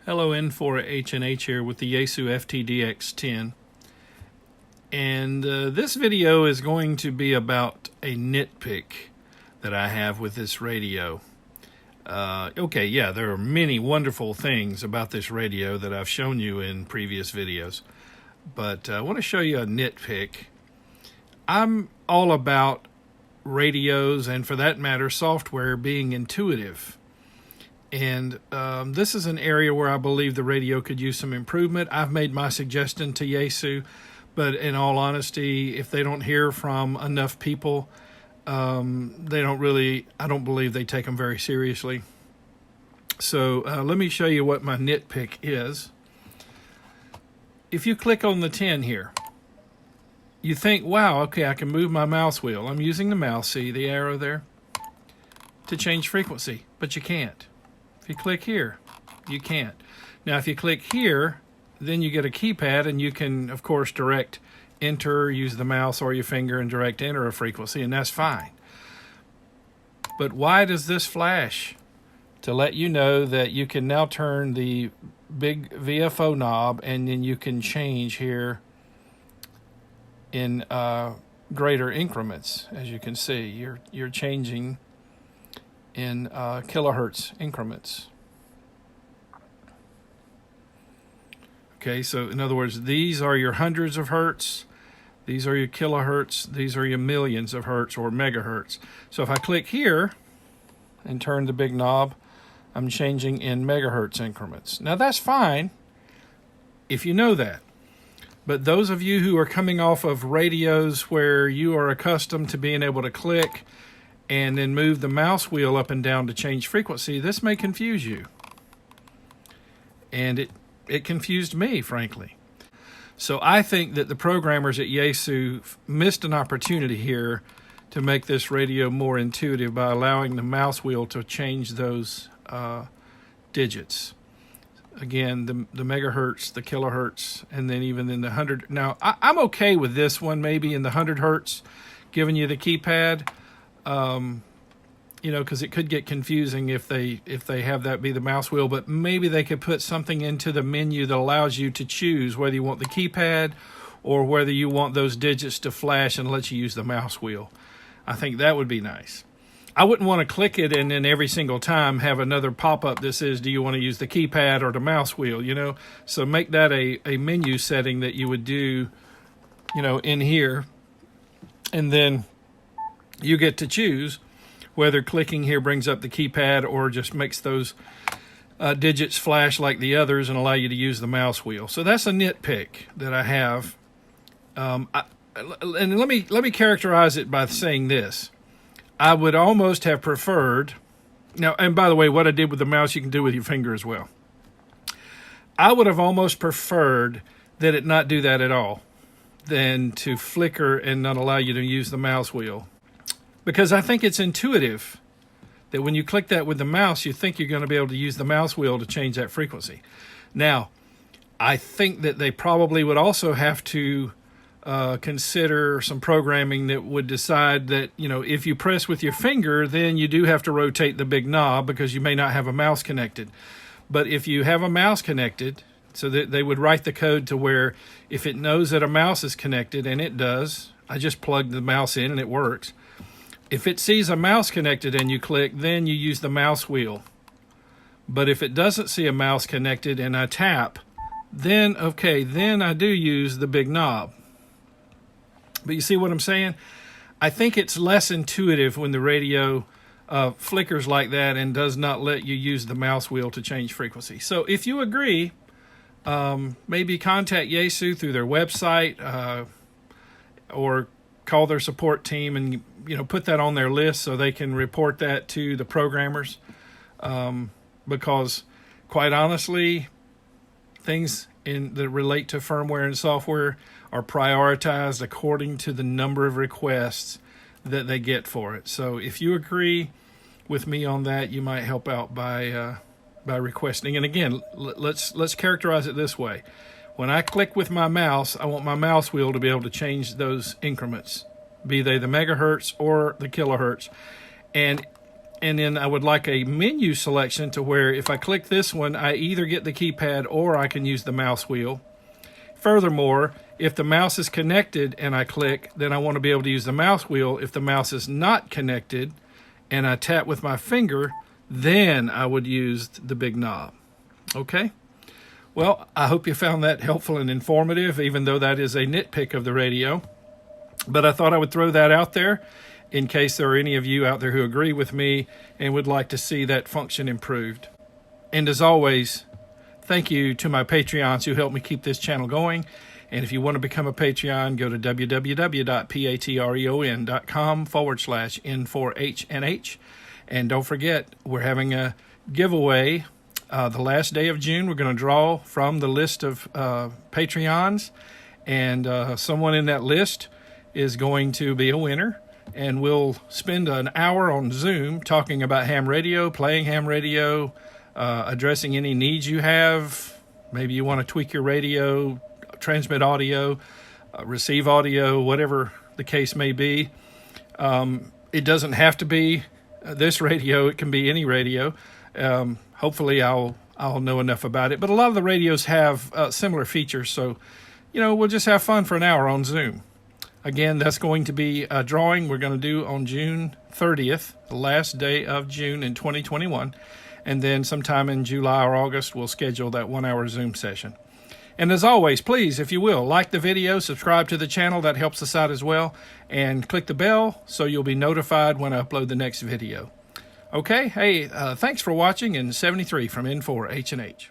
Hello, N4H&H here with the Yaesu FTdx10. And this video is going to be about a nitpick that I have with this radio. There are many wonderful things about this radio that I've shown you in previous videos. But I want to show you a nitpick. I'm all about radios, and for that matter, software being intuitive. And this is an area where I believe the radio could use some improvement. I've made my suggestion to Yaesu, but in all honesty, if they don't hear from enough people, I don't believe they take them very seriously. So let me show you what my nitpick is. If you click on the 10 here, you think, wow, okay, I can move my mouse wheel. I'm using the mouse, see the arrow there, to change frequency, but you can't. If you click here, you can't. Now, if you click here, then you get a keypad, and you can, of course, direct enter, use the mouse or your finger and direct enter a frequency, and that's fine. But why does this flash? To let you know that you can now turn the big VFO knob, and then you can change here in greater increments. As you can see, you're changing in kilohertz increments. Okay, so in other words, these are your hundreds of hertz, these are your kilohertz, these are your millions of hertz or megahertz. So if I click here and turn the big knob, I'm changing in megahertz increments. Now that's fine if you know that. But those of you who are coming off of radios where you are accustomed to being able to click and then move the mouse wheel up and down to change frequency, this may confuse you. And it confused me, frankly. So I think that the programmers at Yaesu missed an opportunity here to make this radio more intuitive by allowing the mouse wheel to change those digits. Again, the megahertz, the kilohertz, and then even in the 100. Now, I'm okay with this one, maybe in the 100 hertz, giving you the keypad. Because it could get confusing if they have that be the mouse wheel, but maybe they could put something into the menu that allows you to choose whether you want the keypad or whether you want those digits to flash and let you use the mouse wheel. I think that would be nice. I wouldn't want to click it and then every single time have another pop-up that says, do you want to use the keypad or the mouse wheel, So make that a menu setting that you would do, in here, and then you get to choose whether clicking here brings up the keypad or just makes those digits flash like the others and allow you to use the mouse wheel. So that's a nitpick that I have. And let me characterize it by saying this. I would almost have preferred, now, and by the way, what I did with the mouse you can do with your finger as well. I would have almost preferred that it not do that at all than to flicker and not allow you to use the mouse wheel. Because I think it's intuitive that when you click that with the mouse, you think you're going to be able to use the mouse wheel to change that frequency. Now, I think that they probably would also have to consider some programming that would decide that, if you press with your finger, then you do have to rotate the big knob because you may not have a mouse connected. But if you have a mouse connected, so that they would write the code to where if it knows that a mouse is connected, and it does, I just plugged the mouse in and it works. If it sees a mouse connected and you click, then you use the mouse wheel. But if it doesn't see a mouse connected and I tap, then I do use the big knob. But you see what I'm saying? I think it's less intuitive when the radio flickers like that and does not let you use the mouse wheel to change frequency. So if you agree, maybe contact Yaesu through their website or call their support team and put that on their list so they can report that to the programmers, because quite honestly, things that relate to firmware and software are prioritized according to the number of requests that they get for it. So if you agree with me on that, you might help out by requesting. And again, let's characterize it this way. When I click with my mouse, I want my mouse wheel to be able to change those increments, be they the megahertz or the kilohertz. And And then I would like a menu selection to where if I click this one, I either get the keypad or I can use the mouse wheel. Furthermore, if the mouse is connected and I click, then I want to be able to use the mouse wheel. If the mouse is not connected and I tap with my finger, then I would use the big knob. Okay? Well, I hope you found that helpful and informative, even though that is a nitpick of the radio. But I thought I would throw that out there in case there are any of you out there who agree with me and would like to see that function improved. And as always, thank you to my Patreons who help me keep this channel going. And if you want to become a Patreon, go to www.patreon.com/N4HNH. And don't forget, we're having a giveaway the last day of June. We're going to draw from the list of Patreons. And someone in that list is going to be a winner. And we'll spend an hour on Zoom talking about ham radio, playing ham radio, addressing any needs you have. Maybe you want to tweak your radio, transmit audio, receive audio, whatever the case may be. It doesn't have to be this radio. It can be any radio. Hopefully I'll know enough about it. But a lot of the radios have similar features. So, we'll just have fun for an hour on Zoom. Again, that's going to be a drawing we're going to do on June 30th, the last day of June in 2021. And then sometime in July or August, we'll schedule that 1-hour Zoom session. And as always, please, if you will, like the video, subscribe to the channel. That helps us out as well. And click the bell so you'll be notified when I upload the next video. Okay, hey, thanks for watching. And 73 from N4H&H.